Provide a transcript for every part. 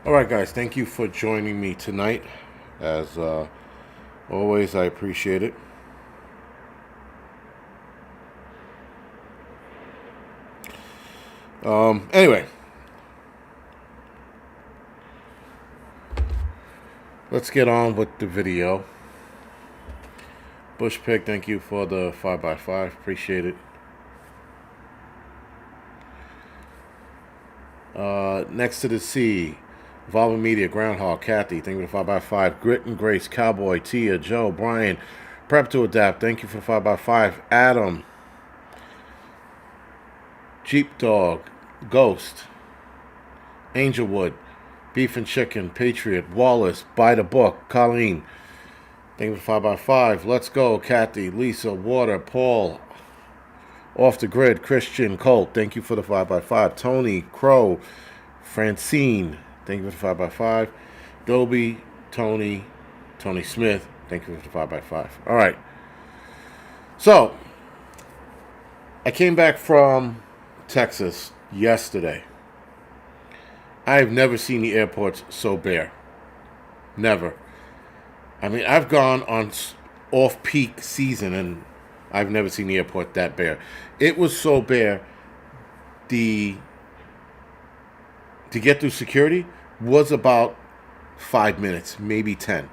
All right, guys, thank you for joining me tonight. As always, I appreciate it. Anyway, let's get on with the video. Bush Pig, thank you for the 5x5. Appreciate it. Next to the Sea, Volva Media, Groundhog, Kathy, thank you for the 5x5. Grit and Grace, Cowboy, Tia, Joe, Brian, Prep to Adapt, thank you for the 5x5. Adam, Jeep Dog, Ghost, Angelwood, Beef and Chicken, Patriot, Wallace, Buy the Book, Colleen, thank you for 5x5. Let's Go, Kathy, Lisa, Water, Paul, Off the Grid, Christian, Colt, thank you for the 5x5. Tony, Crow, Francine, thank you for the 5x5. Dobie, Tony Smith, thank you for the 5x5. All right. So, I came back from Texas yesterday. I have never seen the airports so bare. Never. I mean, I've gone on off-peak season, and I've never seen the airport that bare. It was so bare, the to get through security was about 5 minutes, maybe 10.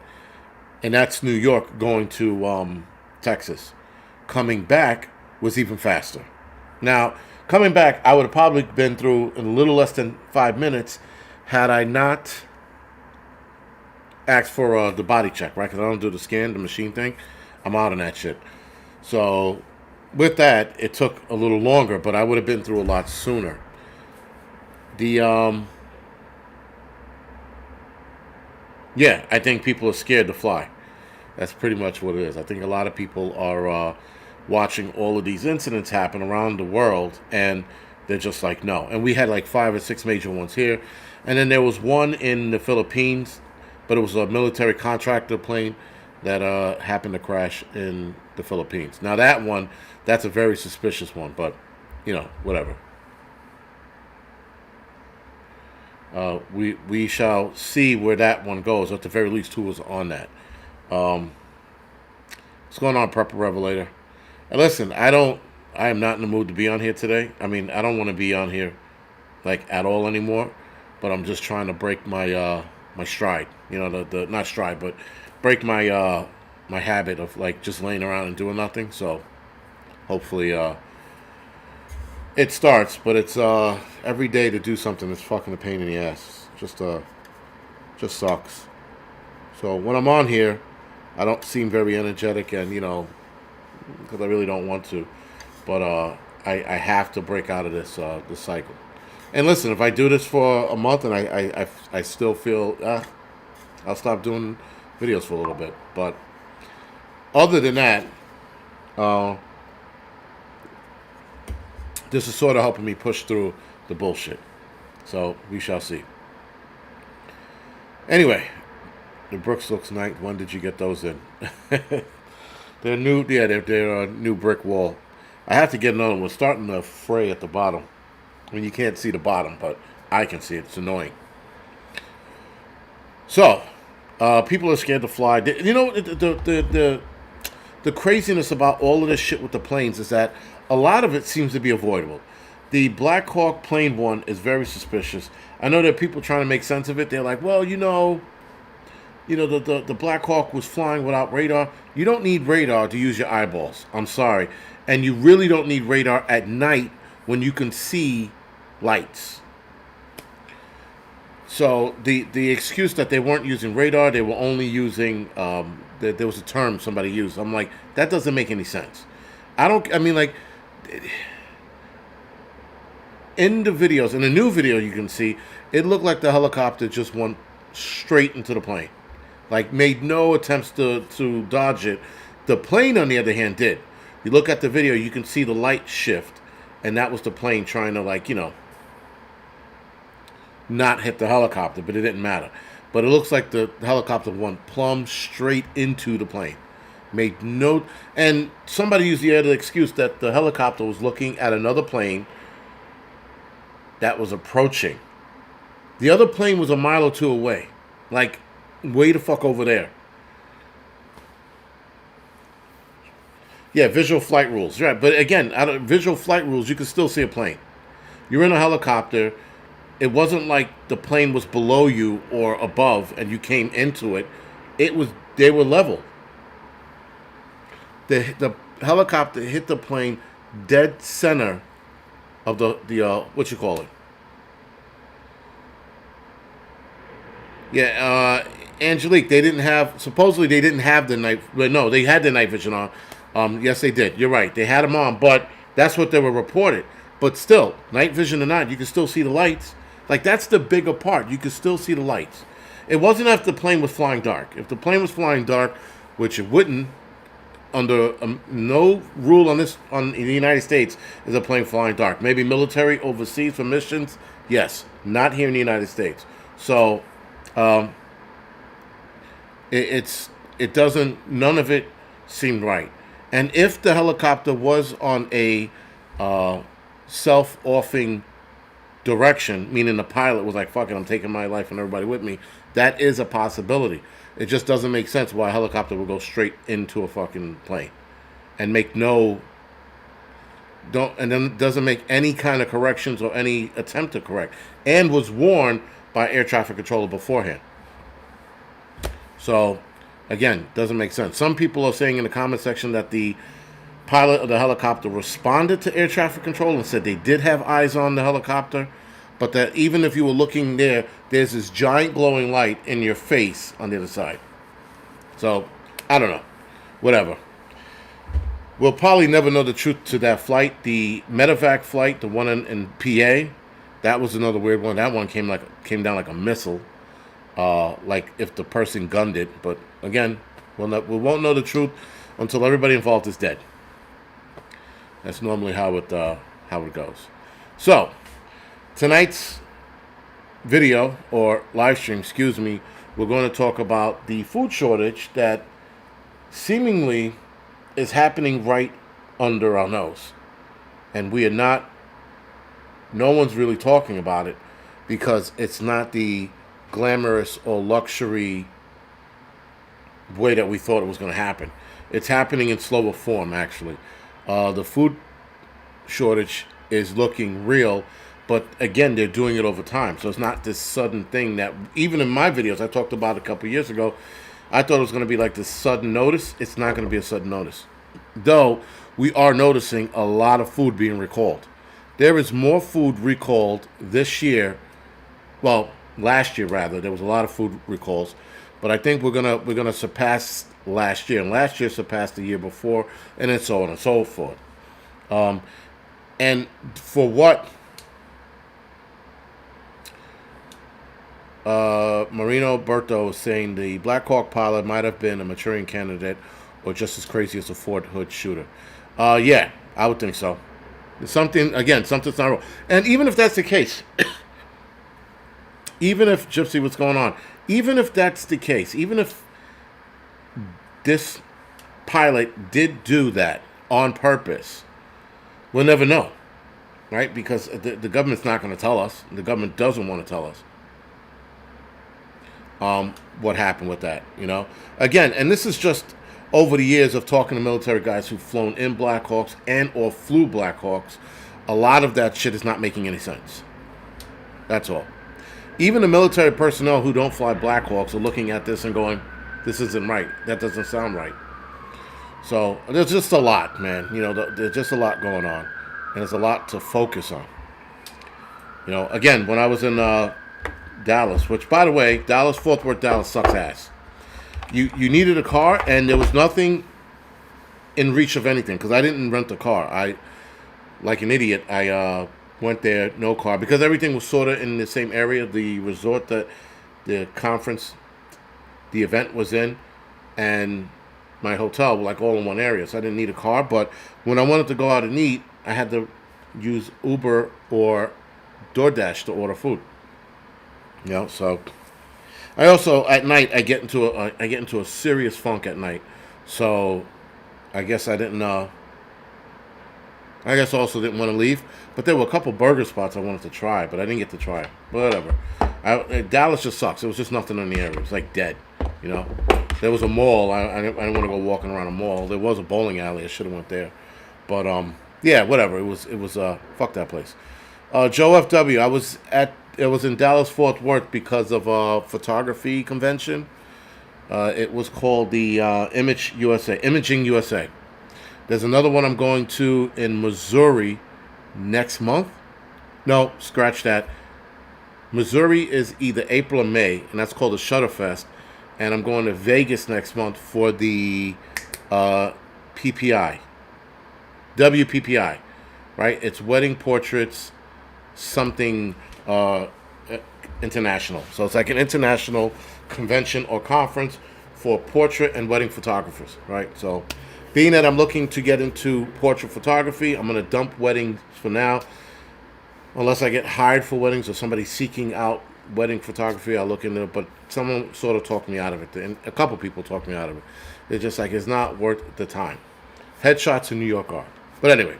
And that's New York going to Texas. Coming back was even faster. Now, coming back, I would have probably been through in a little less than 5 minutes had I not asked for the body check, right? Because I don't do the scan, the machine thing. I'm out on that shit. So, with that, it took a little longer, but I would have been through a lot sooner. The Yeah, I think people are scared to fly. That's pretty much what it is. I think a lot of people are watching all of these incidents happen around the world, and they're just like, no. And we had like 5 or 6 major ones here, and then there was one in the Philippines, but it was a military contractor plane that happened to crash in the Philippines. Now that one, that's a very suspicious one, but whatever. We shall see where that one goes. Or at the very least, who was on that. Um, what's going on, Prepper Revelator? And listen, I am not in the mood to be on here today. I mean, I don't want to be on here like at all anymore. But I'm just trying to break my stride. The not stride, but break my habit of like just laying around and doing nothing. So hopefully it starts. But it's every day to do something is fucking a pain in the ass. Just sucks. So when I'm on here, I don't seem very energetic, and because I really don't want to. But I have to break out of this cycle. And listen, if I do this for a month and I still feel I'll stop doing videos for a little bit. But other than that, uh, this is sort of helping me push through the bullshit. So we shall see. Anyway, the Brooks looks nice. When did you get those in? They're new. Yeah, they're a new brick wall. I have to get another one. We're starting to fray at the bottom. I mean, you can't see the bottom, but I can see it. It's annoying. So, people are scared to fly. The craziness about all of this shit with the planes is that a lot of it seems to be avoidable. The Black Hawk plane one is very suspicious. I know there are people trying to make sense of it. They're like, well, the Black Hawk was flying without radar. You don't need radar to use your eyeballs. I'm sorry. And you really don't need radar at night when you can see lights. So the excuse that they weren't using radar, they were only using, there was a term somebody used. I'm like, that doesn't make any sense. I mean, like, in the videos, in the new video you can see, it looked like the helicopter just went straight into the plane. Like, made no attempts to dodge it. The plane, on the other hand, did. You look at the video, you can see the light shift, and that was the plane trying to, like, not hit the helicopter, but it didn't matter. But it looks like the helicopter went plumb straight into the plane. Made no... And somebody used the other excuse that the helicopter was looking at another plane that was approaching. The other plane was a mile or two away. Like, way the fuck over there. Yeah, visual flight rules. Right. But again, out of visual flight rules, you can still see a plane. You're in a helicopter. It wasn't like the plane was below you or above and you came into it. It was, they were level. The helicopter hit the plane dead center of the what you call it? Yeah, Angelique. They didn't have, supposedly they didn't have the night. But no, they had the night vision on. Yes, they did. You're right. They had them on, but that's what they were reported. But still, night vision or not, you can still see the lights. Like, that's the bigger part. You can still see the lights. It wasn't if the plane was flying dark. If the plane was flying dark, which it wouldn't, under no rule on this on in the United States is a plane flying dark. Maybe military overseas for missions, yes, not here in the United States. So um, it doesn't, none of it seemed right. And if the helicopter was on a self-offing direction, meaning the pilot was like, fuck it, I'm taking my life and everybody with me, that is a possibility. It just doesn't make sense why a helicopter would go straight into a fucking plane and make no, don't, and then doesn't make any kind of corrections or any attempt to correct, and was warned by air traffic controller beforehand. So again, doesn't make sense. Some people are saying in the comment section that the pilot of the helicopter responded to air traffic control and said they did have eyes on the helicopter, but that even if you were looking there, there's this giant glowing light in your face on the other side. So, I don't know. Whatever. We'll probably never know the truth to that flight. The medevac flight, the one in PA, that was another weird one. That one came down like a missile, like if the person gunned it. But again, we won't know the truth until everybody involved is dead. That's normally how it goes. So, tonight's video, or live stream, excuse me, we're going to talk about the food shortage that seemingly is happening right under our nose. And we are not, no one's really talking about it because it's not the glamorous or luxury way that we thought it was going to happen. It's happening in slower form, actually. The food shortage is looking real, but again, they're doing it over time. So it's not this sudden thing that, even in my videos, I talked about a couple years ago, I thought it was going to be like this sudden notice. It's not going to be a sudden notice. Though, we are noticing a lot of food being recalled. There is more food recalled this year, well, last year rather. There was a lot of food recalls, but I think we're gonna surpass last year, and last year surpassed the year before, and then so on and so forth. And for what Marino Berto is saying, the Black Hawk pilot might have been a maturing candidate or just as crazy as a Fort Hood shooter. Yeah, I would think so. Something's not wrong. And even if that's the case, even if, Gypsy, what's going on? Even if that's the case, even if this pilot did do that on purpose, we'll never know, right? Because the government's not going to tell us. The government doesn't want to tell us what happened with that, you know? Again, and this is just over the years of talking to military guys who've flown in Black Hawks and or flew Black Hawks. A lot of that shit is not making any sense. That's all. Even the military personnel who don't fly Black Hawks are looking at this and going, this isn't right. That doesn't sound right. So there's just a lot, man. You know, there's just a lot going on. And there's a lot to focus on. You know, again, when I was in Dallas, which, by the way, Fort Worth, Dallas sucks ass. You needed a car, and there was nothing in reach of anything, because I didn't rent a car. I, like an idiot, I went there, no car, because everything was sort of in the same area, the resort that the conference, the event was in, and my hotel were like all in one area, so I didn't need a car. But when I wanted to go out and eat, I had to use Uber or DoorDash to order food. You know, so I also, at night, I get into a serious funk at night. So I guess I also didn't want to leave. But there were a couple burger spots I wanted to try, but I didn't get to try. Whatever. Dallas just sucks. There was just nothing in the area. It was like dead, you know. There was a mall. I didn't want to go walking around a mall. There was a bowling alley. I should have went there, but yeah, whatever. It was fuck that place. Joe FW. I was in Dallas Fort Worth because of a photography convention. It was called the Imaging USA. There's another one I'm going to in Missouri next month. No, scratch that. Missouri is either April or May, and that's called the Shutterfest. And I'm going to Vegas next month for the PPI, WPPI, right? It's Wedding Portraits, something international. So it's like an international convention or conference for portrait and wedding photographers, right? So being that I'm looking to get into portrait photography, I'm going to dump weddings for now. Unless I get hired for weddings or somebody seeking out wedding photography, I'll look into it. But someone sort of talked me out of it. And a couple people talked me out of it. It's just like, it's not worth the time. Headshots in New York are. But anyway.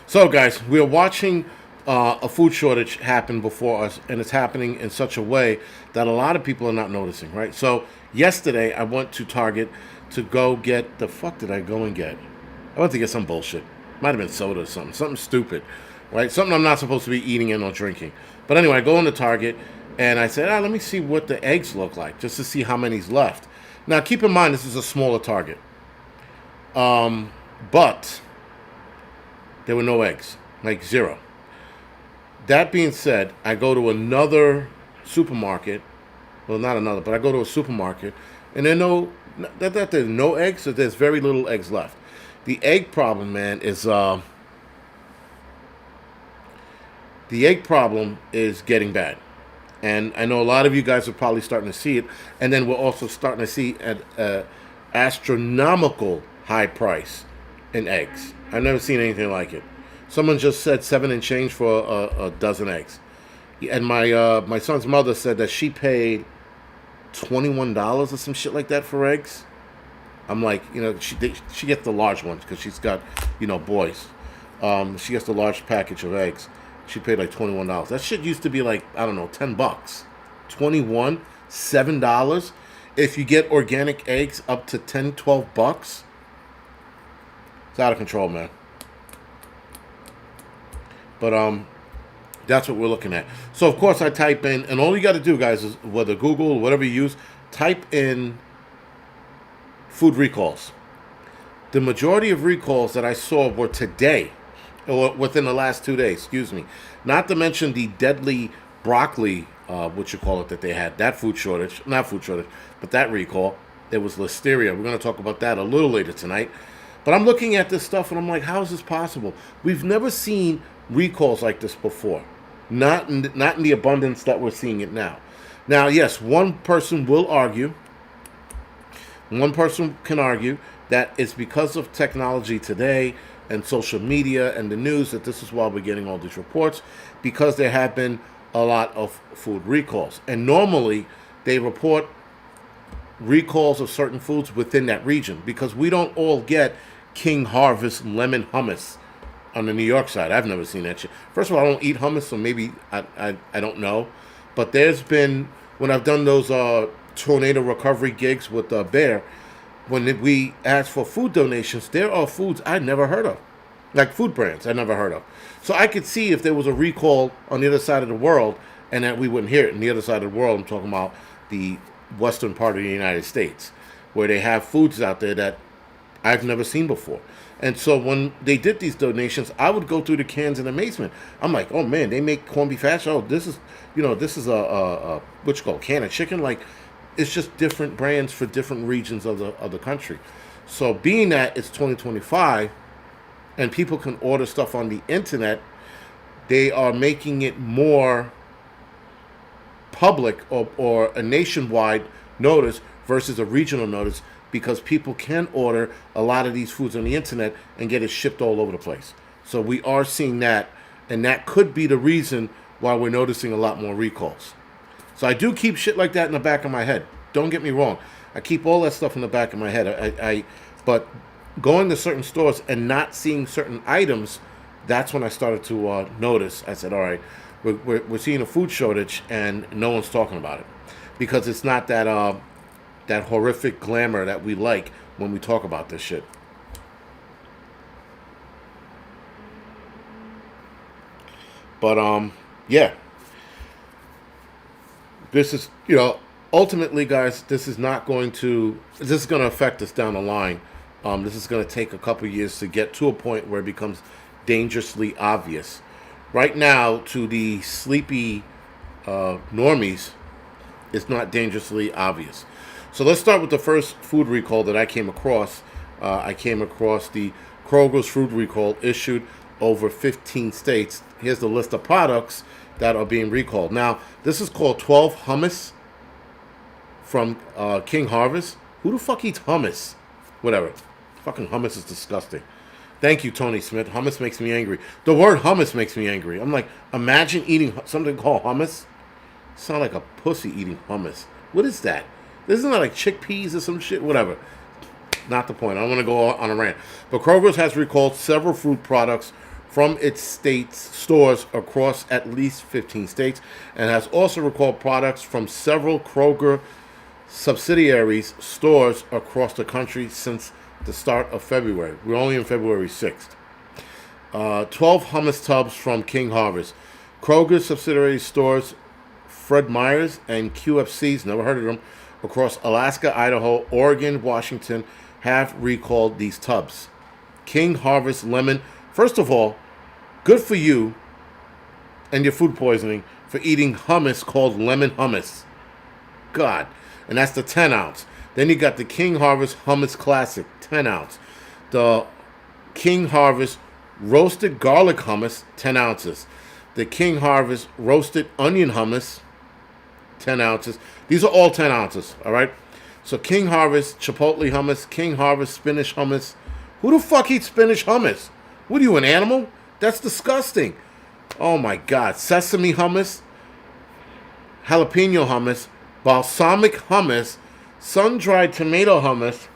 So, guys, we are watching a food shortage happen before us. And it's happening in such a way that a lot of people are not noticing, right? So, yesterday, I went to Target to go get... The fuck did I go and get? I went to get some bullshit. Might have been soda or something. Something stupid. Right? Something I'm not supposed to be eating and or drinking. But anyway, I go into Target, and I said, let me see what the eggs look like, just to see how many's left. Now, keep in mind, this is a smaller Target. But there were no eggs. Like, zero. That being said, I go to another supermarket. Well, not another, but I go to a supermarket, and there's no eggs, so there's very little eggs left. The egg problem, man, is... The egg problem is getting bad. And I know a lot of you guys are probably starting to see it. And then we're also starting to see an astronomical high price in eggs. I've never seen anything like it. Someone just said 7 and change for a dozen eggs. And my son's mother said that she paid $21 or some shit like that for eggs. I'm like, she gets the large ones because she's got, boys. She gets the large package of eggs. She paid like $21. That shit used to be like, I don't know, $10. $21, $7. If you get organic eggs up to $10, $12. It's out of control, man. But that's what we're looking at. So of course I type in, and all you got to do, guys, is whether Google or whatever you use, type in food recalls. The majority of recalls that I saw were today. Or within the last 2 days, excuse me. Not to mention the deadly broccoli, that they had. That not food shortage, but that recall. There was listeria. We're going to talk about that a little later tonight. But I'm looking at this stuff and I'm like, how is this possible? We've never seen recalls like this before. Not in the abundance that we're seeing it now. Now, yes, one person will argue. One person can argue that it's because of technology today and social media and the news that this is why we're getting all these reports, because there have been a lot of food recalls. And normally they report recalls of certain foods within that region, because we don't all get King Harvest lemon hummus on the New York side. I've never seen that shit. First of all, I don't eat hummus, so maybe I don't know. But there's been, when I've done those tornado recovery gigs with Bear, when we ask for food donations, there are foods I never heard of. Like food brands I never heard of. So I could see if there was a recall on the other side of the world and that we wouldn't hear it. On the other side of the world, I'm talking about the western part of the United States, where they have foods out there that I've never seen before. And so when they did these donations, I would go through the cans in amazement. I'm like, oh man, they make corned beef hash. Oh, this is a what you call can of chicken. Like, it's just different brands for different regions of the country. So being that it's 2025 and people can order stuff on the internet, they are making it more public or a nationwide notice versus a regional notice, because people can order a lot of these foods on the internet and get it shipped all over the place. So we are seeing that, and that could be the reason why we're noticing a lot more recalls. So I do keep shit like that in the back of my head. Don't get me wrong. I keep all that stuff in the back of my head. But going to certain stores and not seeing certain items, that's when I started to notice. I said, all right, We're seeing a food shortage, and no one's talking about it because it's not that horrific glamour that we like when we talk about this shit. But yeah, this is ultimately, guys, this is going to affect us down the line. This is going to take a couple years to get to a point where it becomes dangerously obvious. Right now, to the sleepy normies, it's not dangerously obvious. So let's start with the first food recall that I came across. I came across the Kroger's food recall issued over 15 states. Here's the list of products that are being recalled. Now, this is called 12 hummus from King Harvest. Who the fuck eats hummus? Whatever. Fucking hummus is disgusting. Thank you, Tony Smith. Hummus makes me angry. The word hummus makes me angry. I'm like, imagine eating something called hummus. Sound like a pussy eating hummus. What is that? Isn't that like chickpeas or some shit? Whatever. Not the point. I don't want to go on a rant. But Kroger's has recalled several food products from its state's stores across at least 15 states, and has also recalled products from several Kroger subsidiaries stores across the country since the start of February. We're only in February 6th. 12 hummus tubs from King Harvest. Kroger subsidiary stores Fred Meyer's and QFC's, never heard of them, across Alaska, Idaho, Oregon, Washington, have recalled these tubs. King Harvest Lemon. First of all, good for you and your food poisoning for eating hummus called lemon hummus. God. And that's the 10 ounce. Then you got the King Harvest Hummus Classic, 10 ounce. The King Harvest Roasted Garlic Hummus, 10 ounces. The King Harvest Roasted Onion Hummus, 10 ounces. These are all 10 ounces, all right? So King Harvest Chipotle Hummus, King Harvest Spinach Hummus. Who the fuck eats spinach hummus? What are you, an animal? That's disgusting. Oh my God. Sesame hummus, jalapeno hummus, balsamic hummus, sun-dried tomato hummus,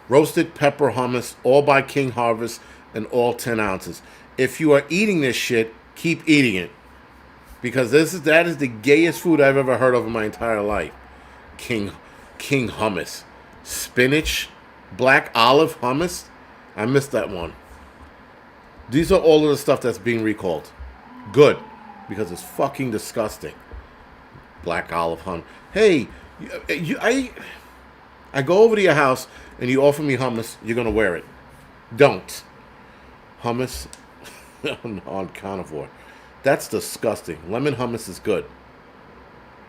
roasted pepper hummus, all by King Harvest, and all 10 ounces. If you are eating this shit, keep eating it. Because that is the gayest food I've ever heard of in my entire life. King hummus. Spinach, black olive hummus. I missed that one. These are all of the stuff that's being recalled. Good. Because it's fucking disgusting. Black olive hummus. Hey, I go over to your house and you offer me hummus, you're going to wear it. Don't. Hummus on carnivore. That's disgusting. Lemon hummus is good.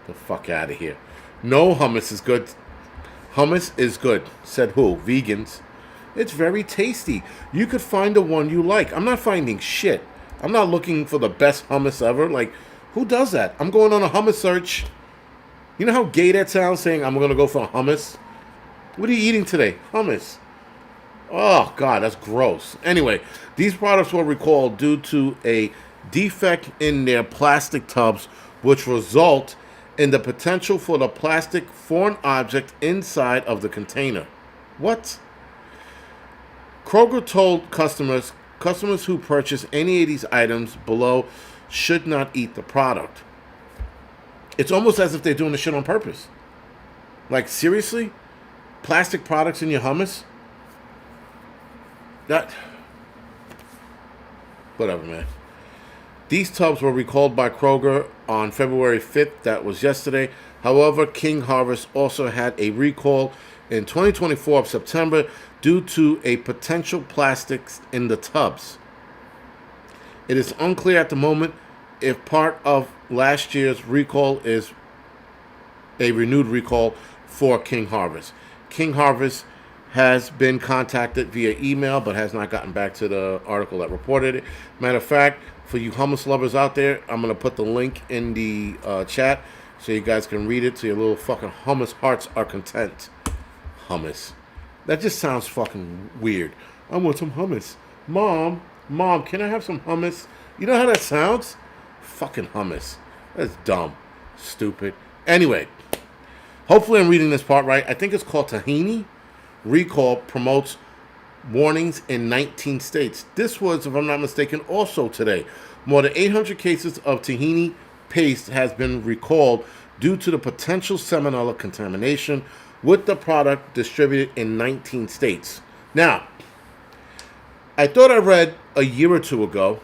The fuck out of here. No hummus is good. Hummus is good. Said who? Vegans. It's very tasty. You could find the one you like. I'm not finding shit. I'm not looking for the best hummus ever. Like, who does that? I'm going on a hummus search. You know how gay that sounds, saying I'm going to go for a hummus? What are you eating today? Hummus. Oh, God, that's gross. Anyway, these products were recalled due to a defect in their plastic tubs, which result in the potential for the plastic foreign object inside of the container. What? Kroger told customers who purchase any of these items below should not eat the product. It's almost as if they're doing the shit on purpose. Like, seriously? Plastic products in your hummus? Whatever, man. These tubs were recalled by Kroger on February 5th. That was yesterday. However, King Harvest also had a recall in 2024 of September due to a potential plastics in the tubs. It is unclear at the moment if part of last year's recall is a renewed recall for King Harvest. King Harvest has been contacted via email but has not gotten back to the article that reported it. Matter of fact, for you hummus lovers out there, I'm going to put the link in the chat so you guys can read it so your little fucking hummus hearts are content. Hummus. That just sounds fucking weird. I want some hummus. Mom, can I have some hummus? You know how that sounds? Fucking hummus. That's dumb. Stupid. Anyway, hopefully I'm reading this part right. I think it's called tahini. Recall promotes warnings in 19 states. This was, if I'm not mistaken, also today. More than 800 cases of tahini paste has been recalled due to the potential salmonella contamination, with the product distributed in 19 states. Now, I thought I read a year or two ago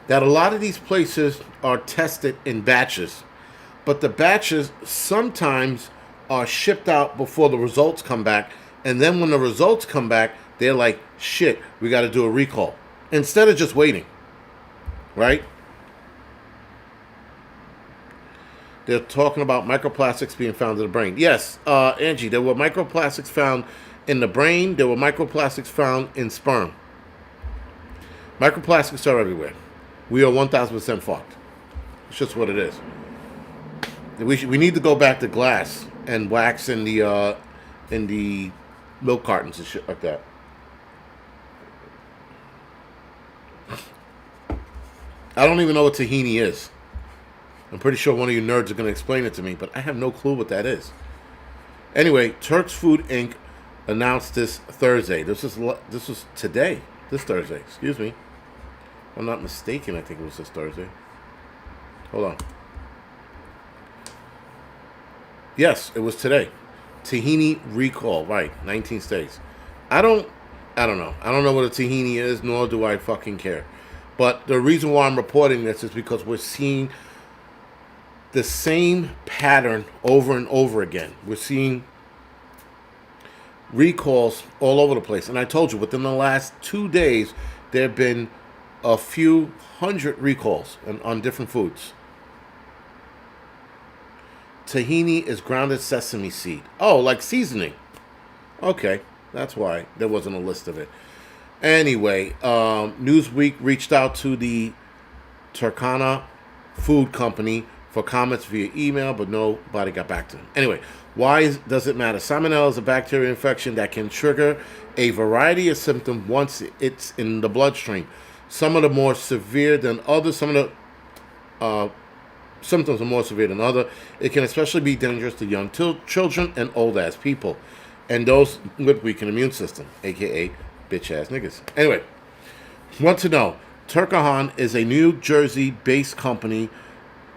that a lot of these places are tested in batches, but the batches sometimes are shipped out before the results come back, and then when the results come back, they're like, shit, we got to do a recall, instead of just waiting, right? They're talking about microplastics being found in the brain. Yes, Angie, there were microplastics found in the brain. There were microplastics found in sperm. Microplastics are everywhere. We are 1,000% fucked. It's just what it is. We need to go back to glass and wax in the milk cartons and shit like that. I don't even know what tahini is. I'm pretty sure one of you nerds are going to explain it to me, but I have no clue what that is. Anyway, Turks Food Inc. announced this Thursday. This was today. This Thursday. Excuse me. If I'm not mistaken, I think it was this Thursday. Hold on. Yes, it was today. Tahini recall. Right. 19 states. I don't know. I don't know what a tahini is, nor do I fucking care. But the reason why I'm reporting this is because we're seeing the same pattern over and over again. We're seeing recalls all over the place. And I told you, within the last 2 days, there have been a few hundred recalls on different foods. Tahini is grounded sesame seed. Oh, like seasoning. Okay, that's why there wasn't a list of it. Anyway, Newsweek reached out to the Turkana Food Company for comments via email, but nobody got back to them. Anyway, does it matter? Salmonella is a bacterial infection that can trigger a variety of symptoms once it's in the bloodstream. Some of the more severe than others. Some of the symptoms are more severe than others. It can especially be dangerous to young children and old-ass people, and those with weakened immune system, aka bitch-ass niggas. Anyway, want to know, Turkahan is a New Jersey-based company,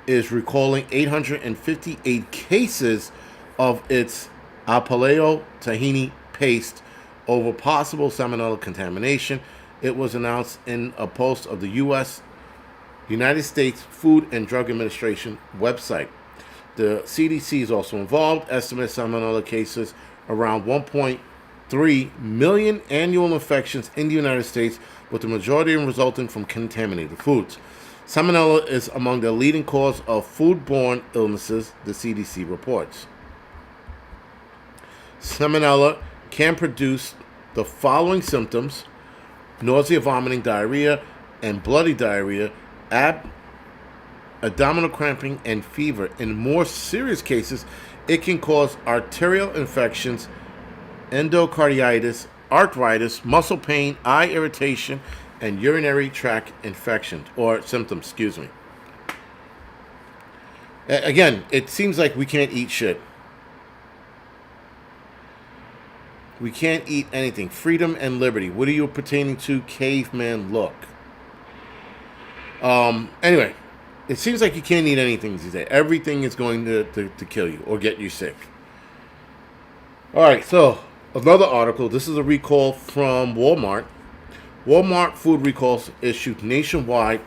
is recalling 858 cases of its Alpaleo tahini paste over possible salmonella contamination. It was announced in a post of the United States Food and Drug Administration website. The CDC is also involved. Estimates salmonella cases around 1.3 million annual infections in the United States, with the majority resulting from contaminated foods. Salmonella is among the leading cause of foodborne illnesses, the CDC reports. Salmonella can produce the following symptoms: nausea, vomiting, diarrhea, and bloody diarrhea, abdominal cramping, and fever. In more serious cases, it can cause arterial infections, endocarditis, arthritis, muscle pain, eye irritation, and urinary tract infections, or symptoms, excuse me. Again, it seems like we can't eat shit. We can't eat anything. Freedom and liberty. What are you pertaining to? Caveman look. Anyway, it seems like you can't eat anything these days. Everything is going to kill you or get you sick. Alright, so another article. This is a recall from Walmart. Walmart food recalls issued nationwide,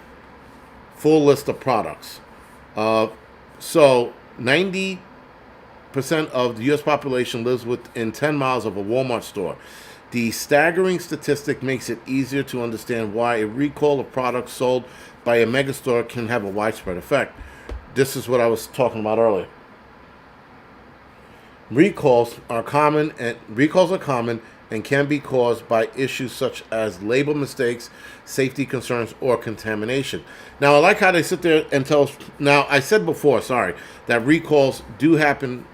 full list of products. So 90% of the U.S. population lives within 10 miles of a Walmart store. The staggering statistic makes it easier to understand why a recall of products sold by a megastore can have a widespread effect. This is what I was talking about earlier. Recalls are common and can be caused by issues such as label mistakes, safety concerns, or contamination. Now, I like how they sit there and tell us. Now, I said before, that recalls do happen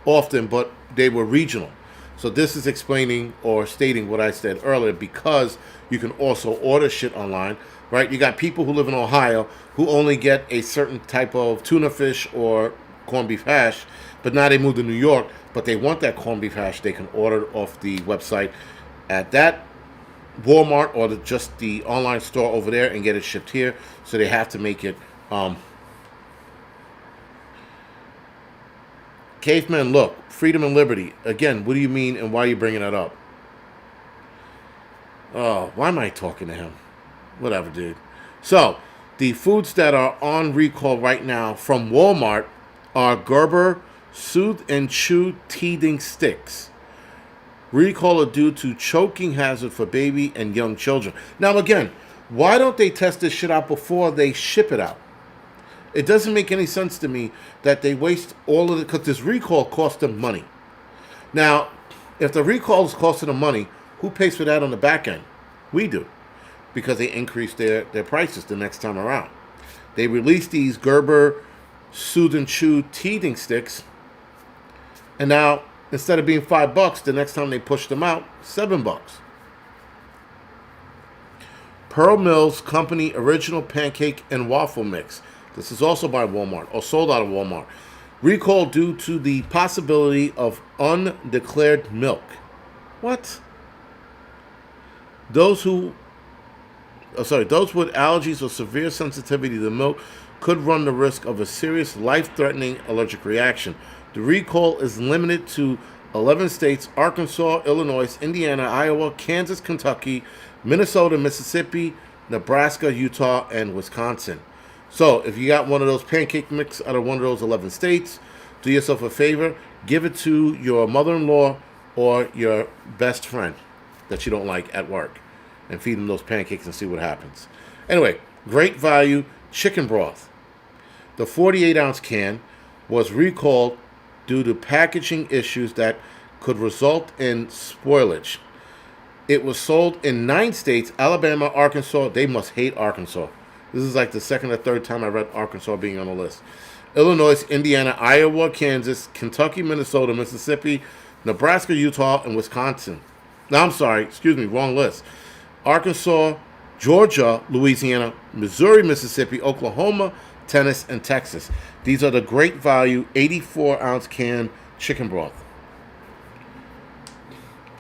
often, but they were regional. So this is explaining or stating what I said earlier, because you can also order shit online, right? You got people who live in Ohio who only get a certain type of tuna fish or corned beef hash, but now they moved to New York, but they want that corned beef hash. They can order it off the website at that Walmart or just the online store over there and get it shipped here. So they have to make it. Caveman, look, freedom and liberty. Again, what do you mean and why are you bringing that up? Oh, why am I talking to him? Whatever, dude. So, the foods that are on recall right now from Walmart are Gerber Soothe and Chew Teething Sticks. Recall are due to choking hazard for baby and young children. Now, again, why don't they test this shit out before they ship it out? It doesn't make any sense to me that they waste all of it, because this recall cost them money. Now, if the recall is costing them money, who pays for that on the back end? We do, because they increased their prices the next time around. They released these Gerber Soothe and Chew teething sticks, and now instead of being $5, the next time they push them out, $7. Pearl Mills Company Original Pancake and Waffle Mix. This is also by Walmart, or sold out of Walmart. Recall due to the possibility of undeclared milk. What? Those with allergies or severe sensitivity to milk could run the risk of a serious life-threatening allergic reaction. The recall is limited to 11 states: Arkansas, Illinois, Indiana, Iowa, Kansas, Kentucky, Minnesota, Mississippi, Nebraska, Utah, and Wisconsin. So, if you got one of those pancake mix out of one of those 11 states, do yourself a favor, give it to your mother-in-law or your best friend that you don't like at work, and feed them those pancakes and see what happens. Anyway, great value chicken broth. The 48-ounce can was recalled due to packaging issues that could result in spoilage. It was sold in 9 states: Alabama, Arkansas. They must hate Arkansas. This is like the second or third time I read Arkansas being on the list. Illinois, Indiana, Iowa, Kansas, Kentucky, Minnesota, Mississippi, Nebraska, Utah, and Wisconsin. No, I'm sorry. Excuse me. Wrong list. Arkansas, Georgia, Louisiana, Missouri, Mississippi, Oklahoma, Tennessee, and Texas. These are the great value 84-ounce can chicken broth.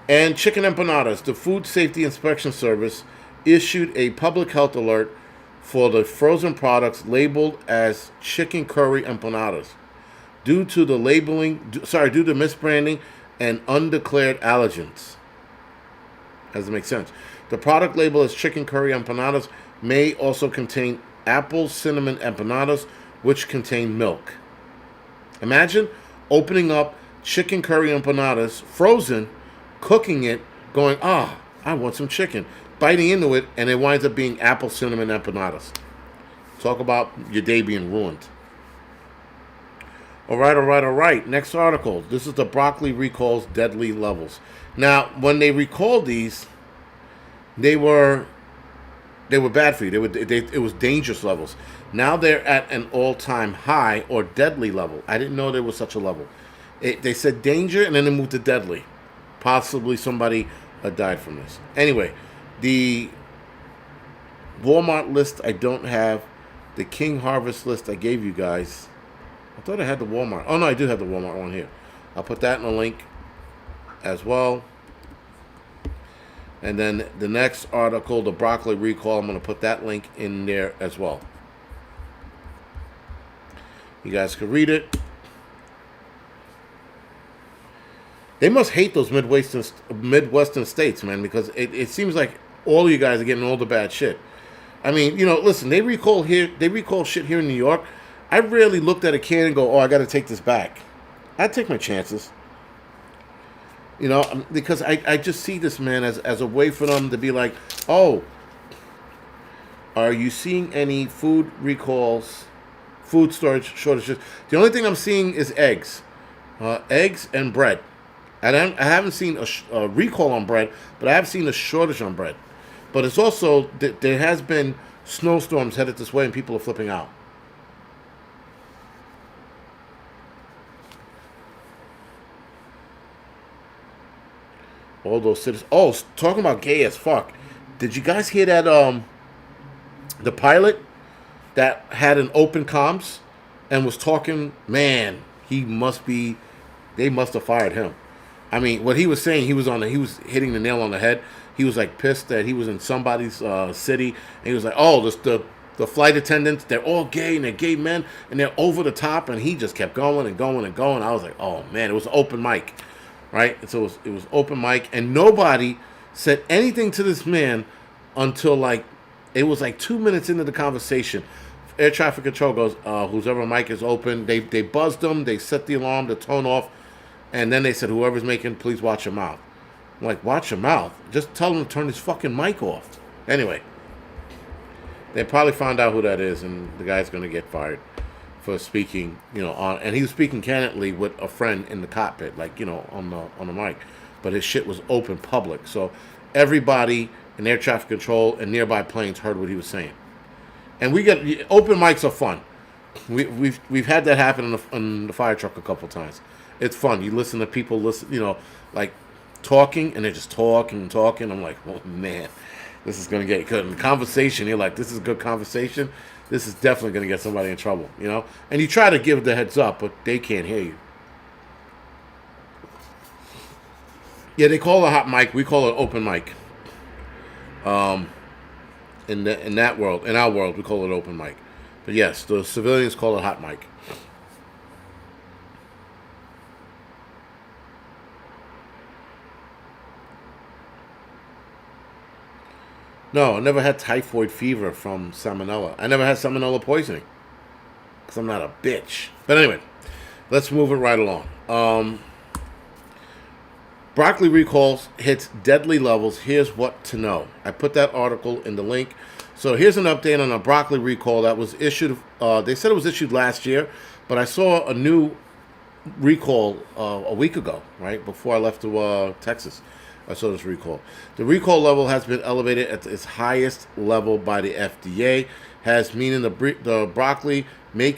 And chicken empanadas. The Food Safety Inspection Service issued a public health alert for the frozen products labeled as chicken curry empanadas due to misbranding and undeclared allergens. Does it make sense? The product label as chicken curry empanadas may also contain apple cinnamon empanadas, which contain milk. Imagine opening up chicken curry empanadas, frozen, cooking it, going, I want some chicken, biting into it, and it winds up being apple cinnamon empanadas. Talk about your day being ruined. All right. Next article. This is the broccoli recalls deadly levels. Now, when they recalled these, they were bad for you. It was dangerous levels. Now they're at an all-time high or deadly level. I didn't know there was such a level. They said danger, and then they moved to deadly. Possibly somebody died from this. Anyway, the Walmart list I don't have. The King Harvest list I gave you guys. I thought I had the Walmart. Oh, no, I do have the Walmart one here. I'll put that in a link as well. And then the next article, the broccoli recall, I'm going to put that link in there as well. You guys can read it. They must hate those Midwestern states, man, because it seems like all you guys are getting all the bad shit. I mean, listen, they recall shit here in New York. I rarely looked at a can and go, I got to take this back. I'd take my chances. Because I just see this, man, as a way for them to be like, are you seeing any food recalls, food storage shortages? The only thing I'm seeing is eggs and bread. I haven't seen a recall on bread, but I have seen a shortage on bread. But it's also, there has been snowstorms headed this way and people are flipping out. All those cities. Oh, talking about gay as fuck. Did you guys hear that? The pilot that had an open comms and was talking. Man, they must have fired him. I mean, what he was saying, he was hitting the nail on the head. He was like pissed that he was in somebody's city. And he was like, oh, the flight attendants, they're all gay and they're gay men and they're over the top. And he just kept going and going and going. I was like, oh man, it was open mic, right? And so it was open mic, and nobody said anything to this man until like it was like 2 minutes into the conversation. Air traffic control goes, whoever mic is open, they buzzed them, they set the alarm, the tone off, and then they said, whoever's making, please watch your mouth. I'm like, watch your mouth? Just tell him to turn his fucking mic off. Anyway, they probably found out who that is, and the guy's going to get fired for speaking, and he was speaking candidly with a friend in the cockpit, like, on the mic. But his shit was open public, so everybody in air traffic control and nearby planes heard what he was saying. And we get open mics are fun. We've had that happen in the fire truck a couple times. It's fun. You listen to people like talking, and they're just talking and talking. I'm like, oh man, this is gonna get good. In conversation, you're like, this is a good conversation. This is definitely gonna get somebody in trouble, And you try to give the heads up, but they can't hear you. Yeah, they call it a hot mic. We call it open mic. In that world, in our world, we call it open mic. But yes, the civilians call it hot mic. No, I never had typhoid fever from salmonella. I never had salmonella poisoning. Because I'm not a bitch. But anyway, let's move it right along. Broccoli recalls hits deadly levels. Here's what to know. I put that article in the link. So here's an update on a broccoli recall that was issued. They said it was issued last year, but I saw a new recall a week ago, right before I left to Texas. I saw this recall. The recall level has been elevated at its highest level by the FDA, has meaning the broccoli may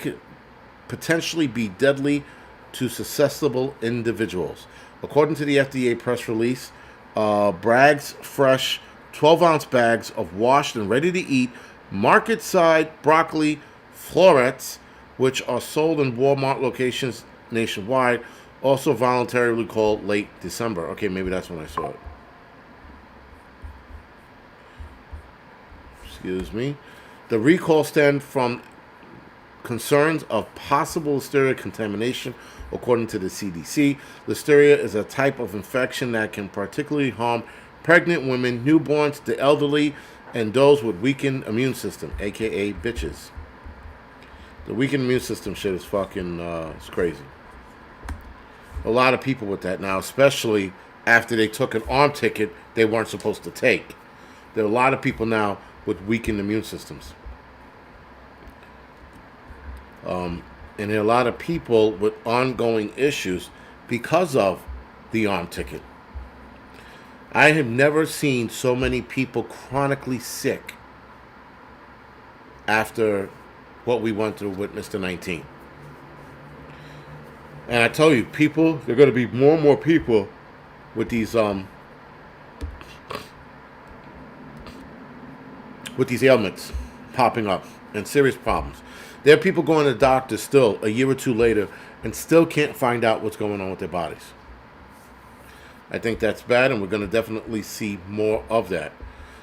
potentially be deadly to susceptible individuals. According to the FDA press release, Bragg's fresh 12-ounce bags of washed and ready-to-eat market-side broccoli florets, which are sold in Walmart locations nationwide, also voluntarily recalled late December. Okay, maybe that's when I saw it. Excuse me. The recall stemmed from concerns of possible Listeria contamination, according to the CDC. Listeria is a type of infection that can particularly harm pregnant women, newborns, the elderly, and those with weakened immune system, aka bitches. The weakened immune system shit is fucking it's crazy. A lot of people with that now, especially after they took an arm ticket they weren't supposed to take. There are a lot of people now with weakened immune systems. And there are a lot of people with ongoing issues because of the arm ticket. I have never seen so many people chronically sick after what we went through with Mr. 19. And I tell you, there are going to be more and more people with these ailments popping up and serious problems. There are people going to the doctor still a year or two later and still can't find out what's going on with their bodies. I think that's bad, and we're going to definitely see more of that.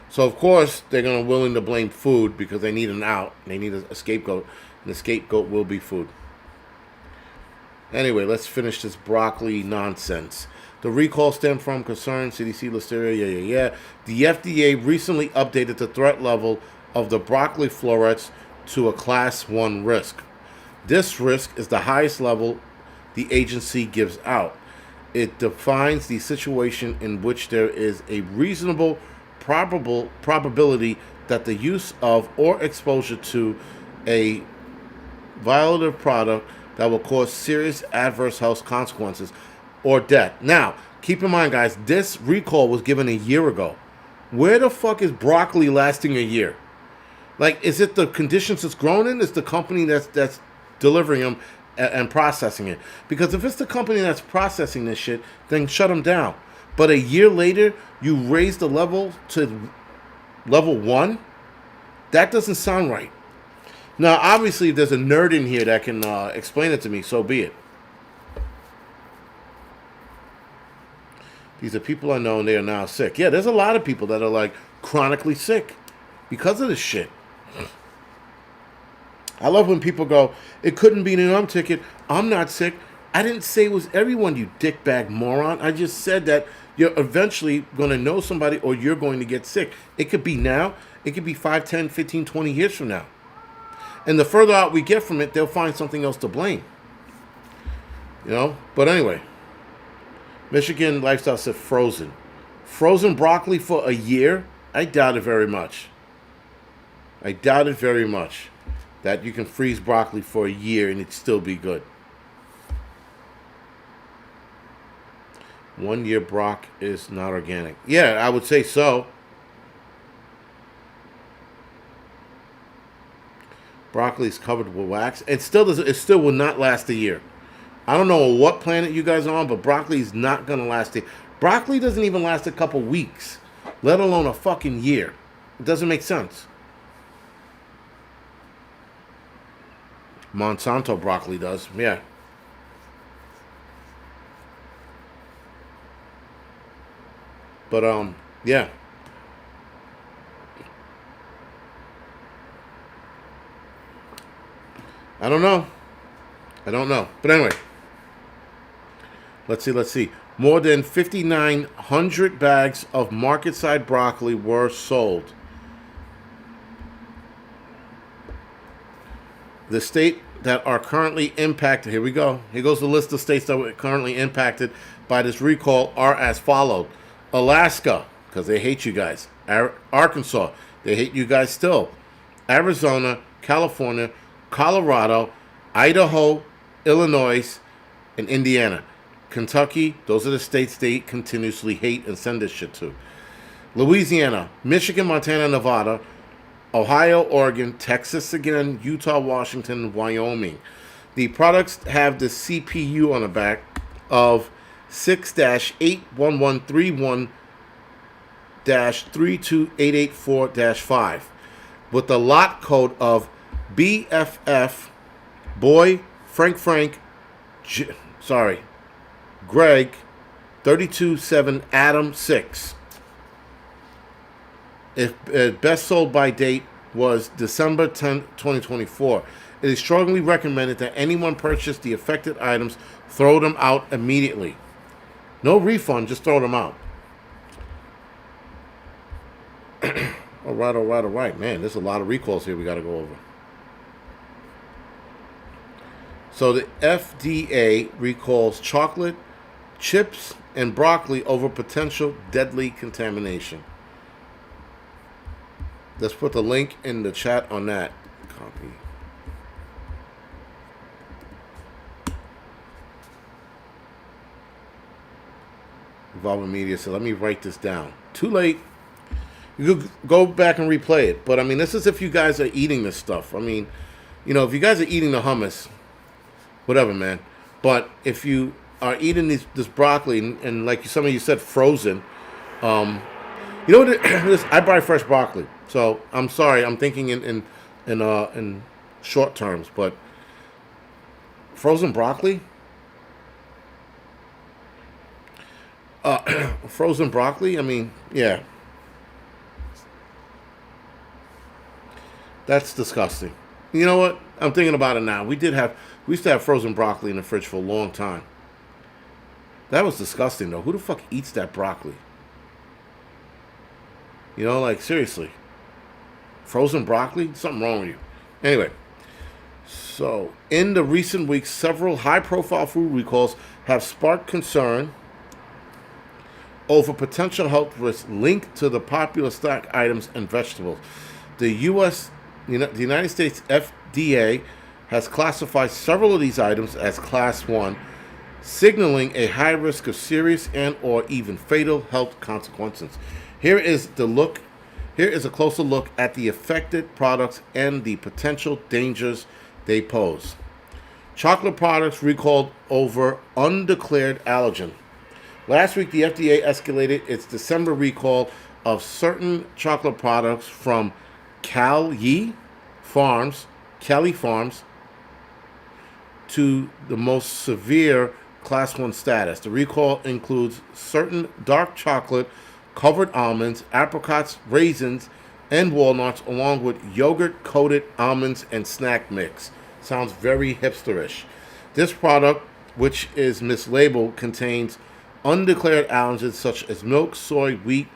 So, of course, they're going to willing to blame food because they need an out. They need a scapegoat, and the scapegoat will be food. Anyway, let's finish this broccoli nonsense. The recall stemmed from concern, CDC, Listeria, The FDA recently updated the threat level of the broccoli florets to a Class 1 risk. This risk is the highest level the agency gives out. It defines the situation in which there is a reasonable probability that the use of or exposure to a violative product that will cause serious adverse health consequences or death. Now, keep in mind, guys, this recall was given a year ago. Where the fuck is broccoli lasting a year? Like, is it the conditions it's grown in? Is the company that's delivering them and processing it? Because if it's the company that's processing this shit, then shut them down. But a year later, you raise the level to level 1? That doesn't sound right. Now, obviously, if there's a nerd in here that can explain it to me, so be it. These are people I know and they are now sick. Yeah, there's a lot of people that are like chronically sick because of this shit. I love when people go, it couldn't be an arm ticket. I'm not sick. I didn't say it was everyone, you dickbag moron. I just said that you're eventually going to know somebody or you're going to get sick. It could be now. It could be 5, 10, 15, 20 years from now. And the further out we get from it, they'll find something else to blame. You know? But anyway, Michigan Lifestyle said frozen. Frozen broccoli for a year? I doubt it very much. I doubt it very much that you can freeze broccoli for a year and it'd still be good. 1 year brock is not organic. Yeah, I would say so. Broccoli is covered with wax. It still does. It still will not last a year. I don't know what planet you guys are on, but broccoli is not gonna last a year. Broccoli doesn't even last a couple weeks, let alone a fucking year. It doesn't make sense. Monsanto broccoli does, yeah. But yeah. I don't know. But anyway, let's see. More than 5,900 bags of market-side broccoli were sold. The state that are currently impacted, here we go. Here goes the list of states that were currently impacted by this recall are as followed. Alaska, because they hate you guys. Arkansas, they hate you guys still. Arizona, California, Colorado, Idaho, Illinois, and Indiana. Kentucky, those are the states they continuously hate and send this shit to. Louisiana, Michigan, Montana, Nevada, Ohio, Oregon, Texas again, Utah, Washington, Wyoming. The products have the CPU on the back of 6-81131-32884-5 with the lot code of BFF Boy Frank Greg 327 Adam 6. If best sold by date was December 10, 2024. It is strongly recommended that anyone purchase the affected items throw them out immediately. No refund, just throw them out. All right. Man, there's a lot of recalls here we got to go over. So the FDA recalls chocolate, chips, and broccoli over potential deadly contamination. Let's put the link in the chat on that. Copy. Evolving Media said, let me write this down. Too late. You could go back and replay it. But, I mean, this is if you guys are eating this stuff. I mean, you know, if you guys are eating the hummus, whatever, man. But if you are eating this broccoli, and like some of you said, frozen, you know what it is? I buy fresh broccoli. So, I'm sorry. I'm thinking in short terms. But frozen broccoli? Frozen broccoli? I mean, yeah. That's disgusting. You know what? I'm thinking about it now. We used to have frozen broccoli in the fridge for a long time. That was disgusting, though. Who the fuck eats that broccoli? You know, like, seriously. Frozen broccoli? Something wrong with you. Anyway. So, in the recent weeks, several high-profile food recalls have sparked concern over potential health risks linked to the popular stock items and vegetables. The United States FDA has classified several of these items as Class 1, signaling a high risk of serious and or even fatal health consequences. Here is a closer look at the affected products and the potential dangers they pose. Chocolate products recalled over undeclared allergen. Last week, the FDA escalated its December recall of certain chocolate products from Cali Farms to the most severe Class 1 status. The recall includes certain dark chocolate covered almonds, apricots, raisins, and walnuts, along with yogurt coated almonds and snack mix. Sounds very hipsterish. This product, which is mislabeled, contains undeclared allergens such as milk, soy, wheat,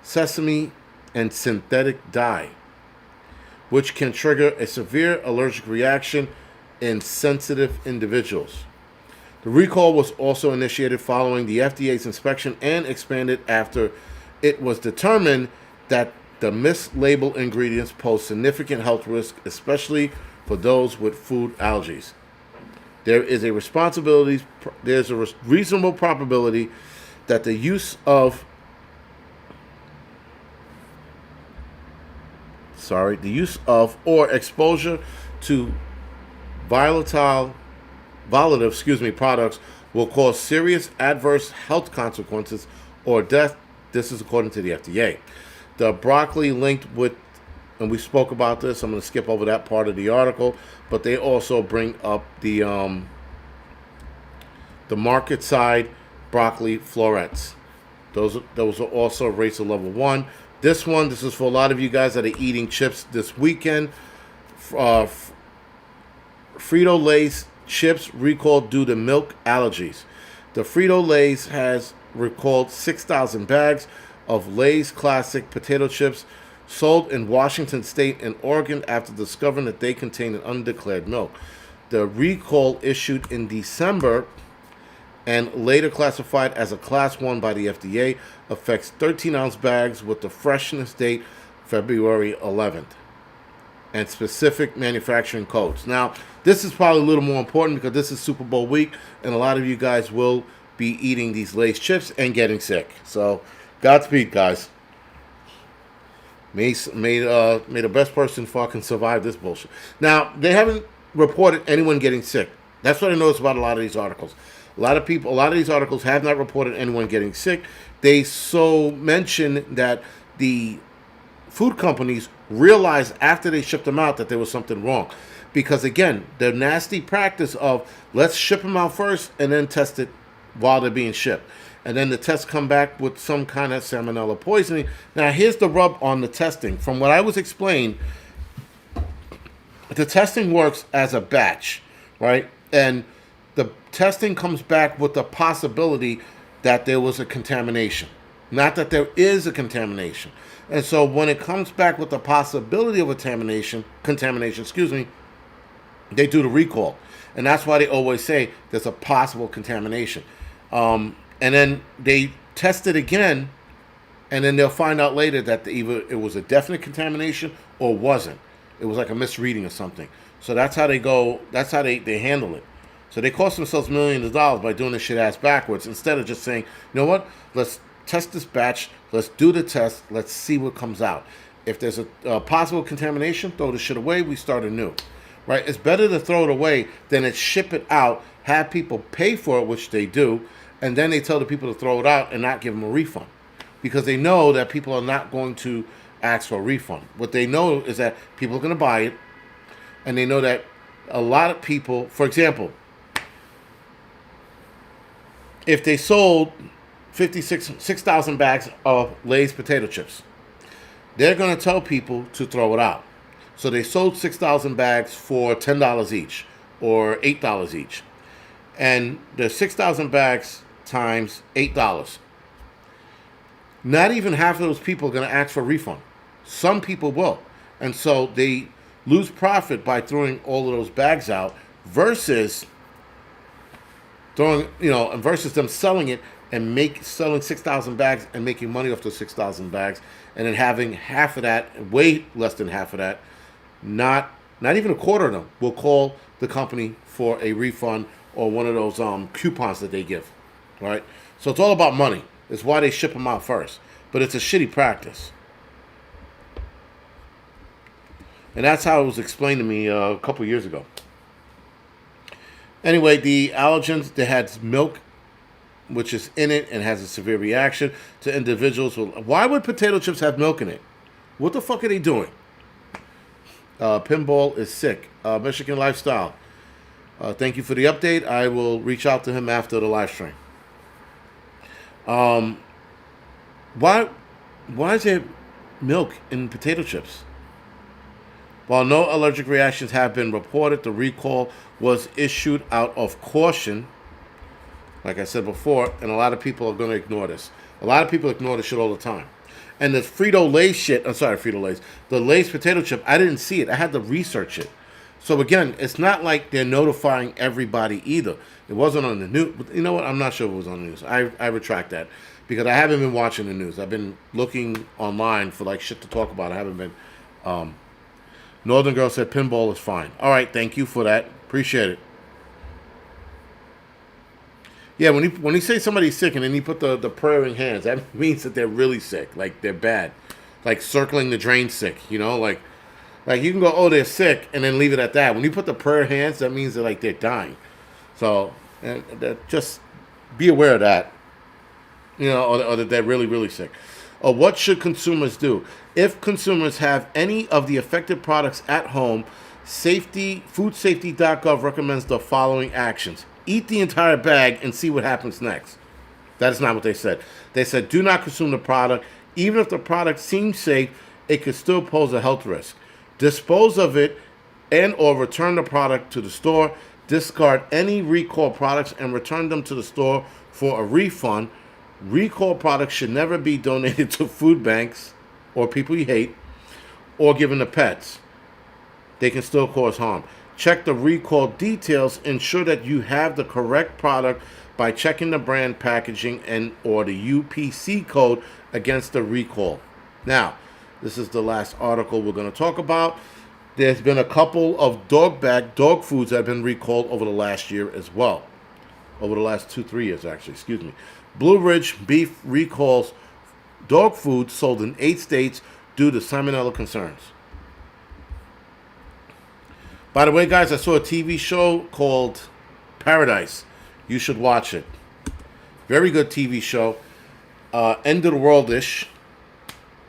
sesame, and synthetic dye, which can trigger a severe allergic reaction in sensitive individuals. The recall was also initiated following the FDA's inspection and expanded after it was determined that the mislabeled ingredients pose significant health risk, especially for those with food allergies. There's a reasonable probability that the use of or exposure to volatile products will cause serious adverse health consequences or death. This is according to the FDA. The broccoli linked with, and we spoke about this, I'm going to skip over that part of the article, but they also bring up the market side broccoli florets. Those are also rates of level 1. This is for a lot of you guys that are eating chips this weekend. Frito-Lay's chips recalled due to milk allergies. The Frito-Lay's has recalled 6,000 bags of Lay's classic potato chips sold in Washington State and Oregon after discovering that they contain an undeclared milk. The recall, issued in December and later classified as a Class 1 by the FDA, affects 13-ounce bags with the freshness date February 11th and specific manufacturing codes. Now, this is probably a little more important because this is Super Bowl week, and a lot of you guys will be eating these Lay's chips and getting sick. So, Godspeed, guys. May the best person fucking survive this bullshit. Now, they haven't reported anyone getting sick. That's what I noticed about a lot of these articles. A lot of these articles have not reported anyone getting sick. They so mention that the food companies realized after they shipped them out that there was something wrong. Because again, the nasty practice of let's ship them out first and then test it while they're being shipped. And then the tests come back with some kind of salmonella poisoning. Now, here's the rub on the testing. From what I was explained, the testing works as a batch, right? And the testing comes back with the possibility that there was a contamination. Not that there is a contamination. And so when it comes back with the possibility of contamination, they do the recall. And that's why they always say there's a possible contamination. And then they test it again, and then they'll find out later that either it was a definite contamination or wasn't. It was like a misreading or something. So that's how they go, that's how they handle it. So they cost themselves millions of dollars by doing this shit ass backwards instead of just saying, you know what, let's test this batch, let's do the test, let's see what comes out. If there's a possible contamination, throw the shit away, we start anew. Right? It's better to throw it away than to ship it out, have people pay for it, which they do, and then they tell the people to throw it out and not give them a refund. Because they know that people are not going to ask for a refund. What they know is that people are going to buy it, and they know that a lot of people, for example, if they sold 6,000 bags of Lay's potato chips, they're going to tell people to throw it out. So they sold 6,000 bags for $10 each or $8 each. And the 6,000 bags times $8. Not even half of those people are going to ask for a refund. Some people will. And so they lose profit by throwing all of those bags out versus versus them selling it and selling 6,000 bags and making money off those 6,000 bags, and then having half of that, way less than half of that, not even a quarter of them will call the company for a refund or one of those coupons that they give, right? So it's all about money. It's why they ship them out first. But it's a shitty practice. And that's how it was explained to me a couple years ago. Anyway, the allergens, they had milk, which is in it and has a severe reaction to individuals. Why would potato chips have milk in it? What the fuck are they doing? Pinball is sick. Michigan Lifestyle. Thank you for the update. I will reach out to him after the live stream. Um, why, why is there milk in potato chips? While no allergic reactions have been reported, the recall was issued out of caution, like I said before, and a lot of people are going to ignore this. A lot of people ignore this shit all the time. And the Frito-Lay shit, I'm sorry, Frito-Lay's, the Lay's potato chip, I didn't see it. I had to research it. So again, it's not like they're notifying everybody either. It wasn't on the news. You know what? I'm not sure if it was on the news. I retract that because I haven't been watching the news. I've been looking online for like shit to talk about. I haven't been. Northern Girl said pinball is fine. All right, thank you for that. Appreciate it. Yeah, when you say somebody's sick and then you put the praying hands, that means that they're really sick, like they're bad, like circling the drain sick. You know, like you can go, oh, they're sick, and then leave it at that. When you put the prayer hands, that means that like they're dying. So, and just be aware of that. You know, or that they're really really sick. Or what should consumers do if consumers have any of the affected products at home? Foodsafety.gov recommends the following actions: eat the entire bag and see what happens next. That is not what they said. They said do not consume the product. Even if the product seems safe, it could still pose a health risk. Dispose of it and or return the product to the store. Discard any recall products and return them to the store for a refund. Recall products should never be donated to food banks or people you hate or given to pets. They can still cause harm. Check the recall details. Ensure that you have the correct product by checking the brand packaging and or the UPC code against the recall. Now, this is the last article we're going to talk about. There's been a couple of dog foods that have been recalled over the last year as well. Over the last 2-3 years, actually. Excuse me. Blue Ridge Beef recalls dog food sold in 8 states due to salmonella concerns. By the way, guys, I saw a TV show called Paradise. You should watch it. Very good TV show. End of the world-ish.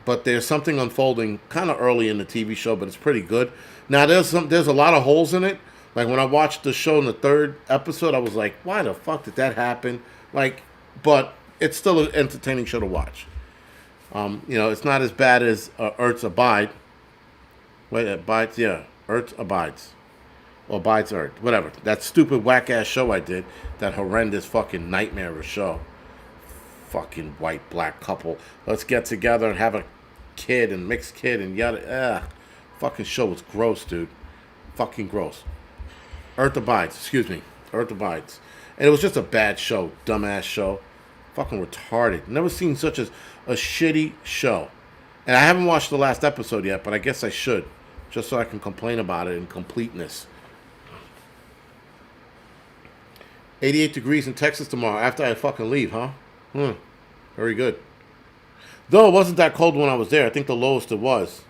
But there's something unfolding kind of early in the TV show, but it's pretty good. Now, there's a lot of holes in it. Like, when I watched the show in the 3rd episode, I was like, why the fuck did that happen? Like, but it's still an entertaining show to watch. You know, it's not as bad as Earth's Abide. Wait, Abides? Yeah, Earth Abides. Or Abides Earth. Whatever. That stupid whack-ass show I did. That horrendous fucking nightmare of a show. Fucking white-black couple. Let's get together and have a kid and mixed kid and yada. Fucking show was gross, dude. Fucking gross. Earth Abides. Excuse me. Earth Abides. And it was just a bad show. Dumbass show. Fucking retarded. Never seen such a shitty show. And I haven't watched the last episode yet, but I guess I should. Just so I can complain about it in completeness. 88 degrees in Texas tomorrow after I fucking leave, huh? Very good. Though it wasn't that cold when I was there. I think the lowest it was.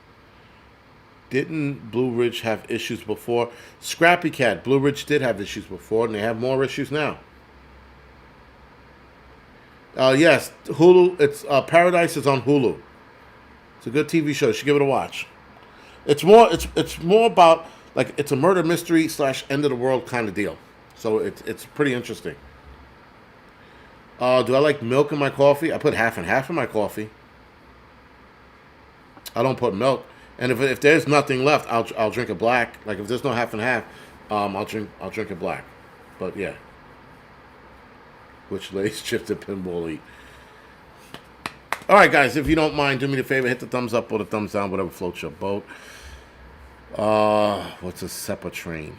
Didn't Blue Ridge have issues before? Scrappy Cat. Blue Ridge did have issues before, and they have more issues now. Yes, Hulu. It's Paradise is on Hulu. It's a good TV show. You should give it a watch. It's more about like it's a murder mystery / end of the world kind of deal. So it's pretty interesting. Do I like milk in my coffee? I put half and half in my coffee. I don't put milk. And if there's nothing left, I'll drink it black. Like if there's no half and half, I'll drink it black. But yeah. Which Lay's chips and pinball eat. All right, guys. If you don't mind, do me the favor, hit the thumbs up or the thumbs down, whatever floats your boat. What's a SEPA train?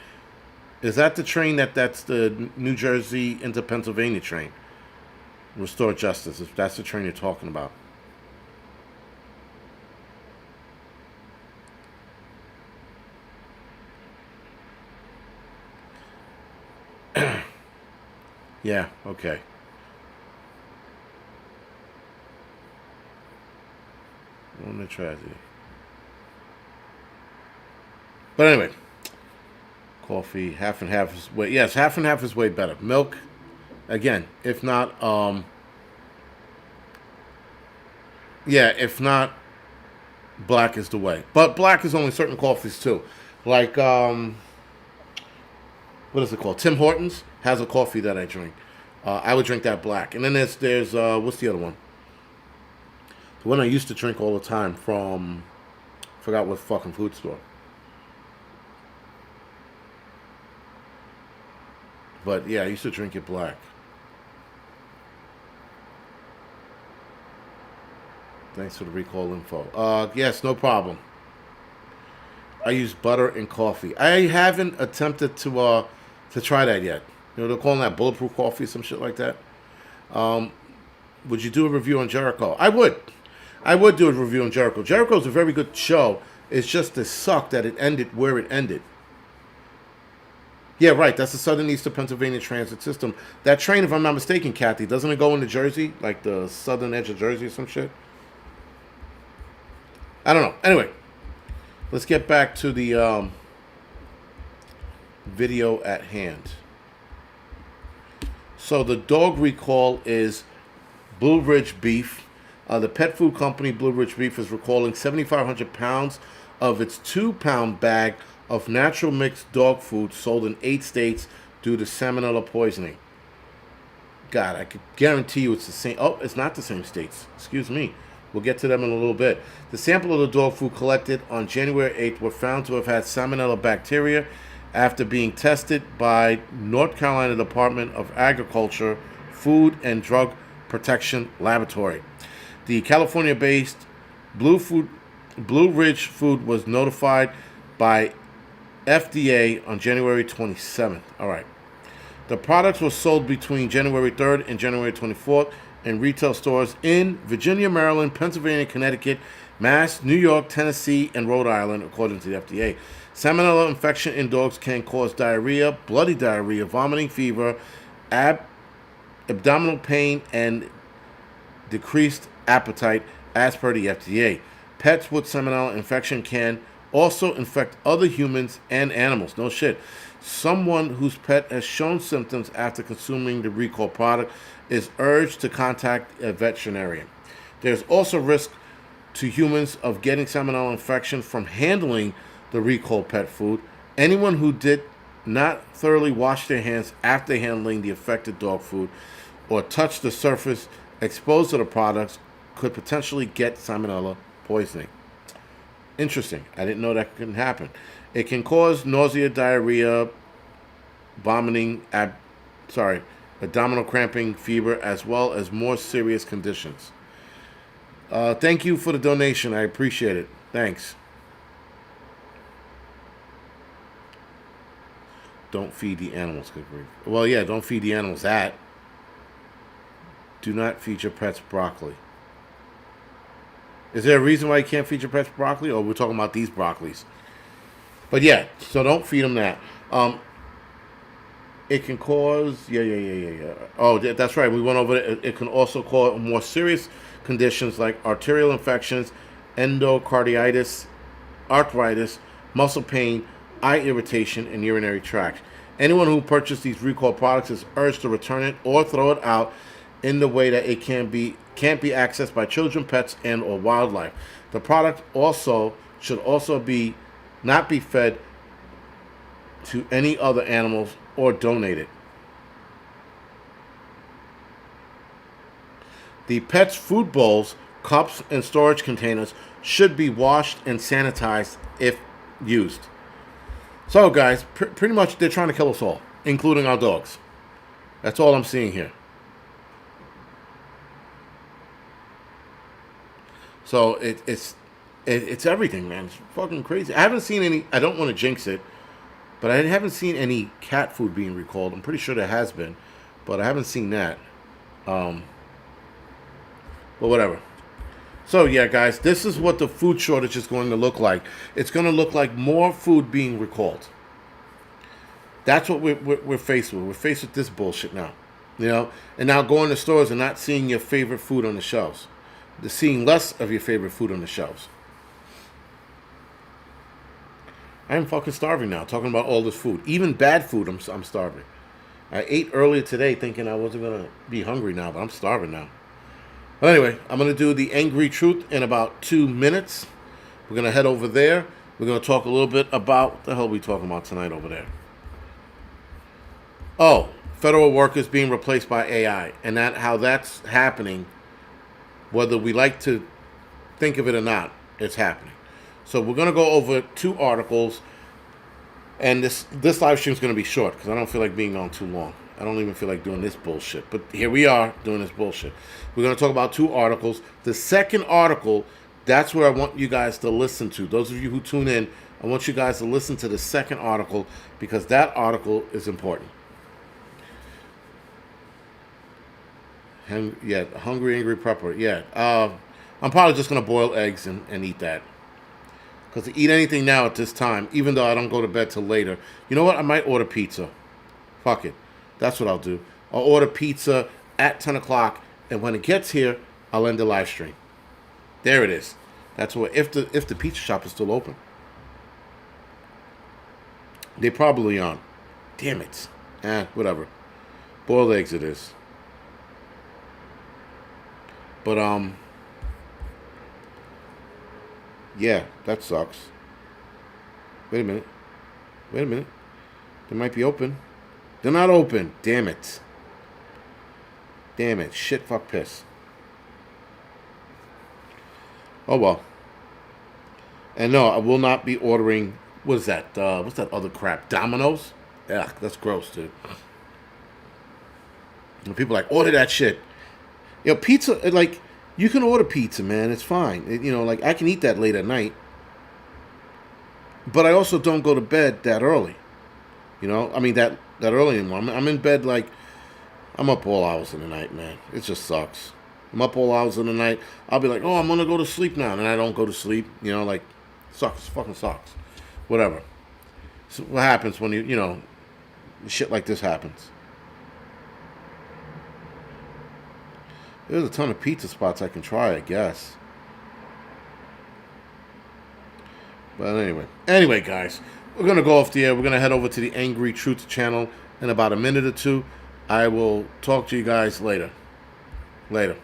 Is that the train that's the New Jersey into Pennsylvania train? Restore Justice. If that's the train you're talking about. Yeah, okay. On the tragedy. But anyway, coffee, half and half is way. Yes, half and half is way better. Milk, again, if not, if not, black is the way. But black is only certain coffees too, like what is it called? Tim Hortons has a coffee that I drink. I would drink that black. And then there's what's the other one? The one I used to drink all the time from, forgot what fucking food store. But yeah, I used to drink it black. Thanks for the recall info. Yes, no problem. I use butter in coffee. I haven't attempted to try that yet. You know, they're calling that bulletproof coffee, some shit like that. Would you do a review on Jericho? I would. I would do a review on Jericho. Jericho's a very good show. It's just it sucked that it ended where it ended. Yeah, right. That's the Southern Eastern Pennsylvania Transit System. That train, if I'm not mistaken, Kathy, doesn't it go into Jersey? Like the southern edge of Jersey or some shit? I don't know. Anyway, let's get back to the video at hand. So the dog recall is Blue Ridge Beef. The pet food company Blue Ridge Beef is recalling 7,500 pounds of its 2-pound bag of natural mixed dog food sold in 8 states due to salmonella poisoning. God, I could guarantee you it's the same. Oh, it's not the same states. Excuse me. We'll get to them in a little bit. The sample of the dog food collected on January 8th were found to have had salmonella bacteria after being tested by North Carolina Department of Agriculture Food and Drug Protection Laboratory. The California-based Blue Ridge Food was notified by FDA on January 27th. All right. The products were sold between January 3rd and January 24th in retail stores in Virginia, Maryland, Pennsylvania, Connecticut, Mass, New York, Tennessee, and Rhode Island, according to the FDA. Salmonella infection in dogs can cause diarrhea, bloody diarrhea, vomiting, fever, abdominal pain, and decreased appetite, as per the FDA. Pets with salmonella infection can also infect other humans and animals. No shit. Someone whose pet has shown symptoms after consuming the recall product is urged to contact a veterinarian. There's also risk to humans of getting salmonella infection from handling the recalled pet food. Anyone who did not thoroughly wash their hands after handling the affected dog food or touch the surface exposed to the products could potentially get salmonella poisoning. Interesting. I didn't know that could happen. It can cause nausea, diarrhea, vomiting, abdominal cramping, fever, as well as more serious conditions. Thank you for the donation. I appreciate it. Thanks. Don't feed the animals. Good grief. Well, yeah, don't feed the animals that. Do not feed your pets broccoli. Is there a reason why you can't feed your pets broccoli? Or we're talking about these broccolis? But yeah, so don't feed them that. It can cause, yeah. Oh, that's right. We went over it. It can also cause more serious conditions like arterial infections, endocarditis, arthritis, muscle pain, eye irritation, and urinary tract. Anyone who purchased these recall products is urged to return it or throw it out in the way that it can't be accessed by children, pets, and or wildlife. The product should also not be fed to any other animals or donated. The pets' food bowls, cups, and storage containers should be washed and sanitized if used. So, guys, pretty much they're trying to kill us all, including our dogs. That's all I'm seeing here. So it's everything, man. It's fucking crazy. I haven't seen any. I don't want to jinx it, but I haven't seen any cat food being recalled. I'm pretty sure there has been, but I haven't seen that. But whatever. So yeah, guys, this is what the food shortage is going to look like. It's going to look like more food being recalled. That's what we're faced with. We're faced with this bullshit now, you know. And now going to stores and not seeing your favorite food on the shelves. They're seeing less of your favorite food on the shelves. I am fucking starving now. Talking about all this food, even bad food. I'm starving. I ate earlier today thinking I wasn't gonna be hungry now, but I'm starving now. But anyway, I'm gonna do the angry truth in about 2 minutes. We're gonna head over there. We're gonna talk a little bit about what the hell are we talking about tonight over there. Oh, federal workers being replaced by AI, and that how that's happening, whether we like to think of it or not, it's happening. So we're gonna go over 2 articles, and this live stream is gonna be short because I don't feel like being on too long. I don't even feel like doing this bullshit. But here we are doing this bullshit. We're gonna talk about 2 articles. The second article, that's where I want you guys to listen to. Those of you who tune in, I want you guys to listen to the second article because that article is important. Yeah, hungry, angry prepper. Yeah, I'm probably just gonna boil eggs and eat that. Because to eat anything now at this time, even though I don't go to bed till later, you know what? I might order pizza. Fuck it. That's what I'll do. I'll order pizza at 10 o'clock, and when it gets here, I'll end the live stream. There it is. That's what if the pizza shop is still open. They probably aren't. Damn it. Whatever. Boiled eggs it is. But yeah, that sucks. Wait a minute. Wait a minute. They might be open. They're not open. Damn it. Damn it. Shit, fuck, piss. Oh well. And no, I will not be ordering. What is that? What's that other crap? Domino's? Yeah, that's gross, dude. And people are like, order that shit. Yo, pizza, like, you can order pizza, man. It's fine. Like, I can eat that late at night. But I also don't go to bed that early. I mean, that early anymore. I'm in bed, like, I'm up all hours of the night, man. It just sucks. I'm up all hours of the night. I'll be like, oh, I'm going to go to sleep now. And I don't go to sleep. Like, sucks. Fucking sucks. Whatever. So what happens when shit like this happens? There's a ton of pizza spots I can try, I guess. But anyway, guys, we're gonna go off the air. We're gonna head over to the Angry Truth channel in about a minute or two. I will talk to you guys later. Later.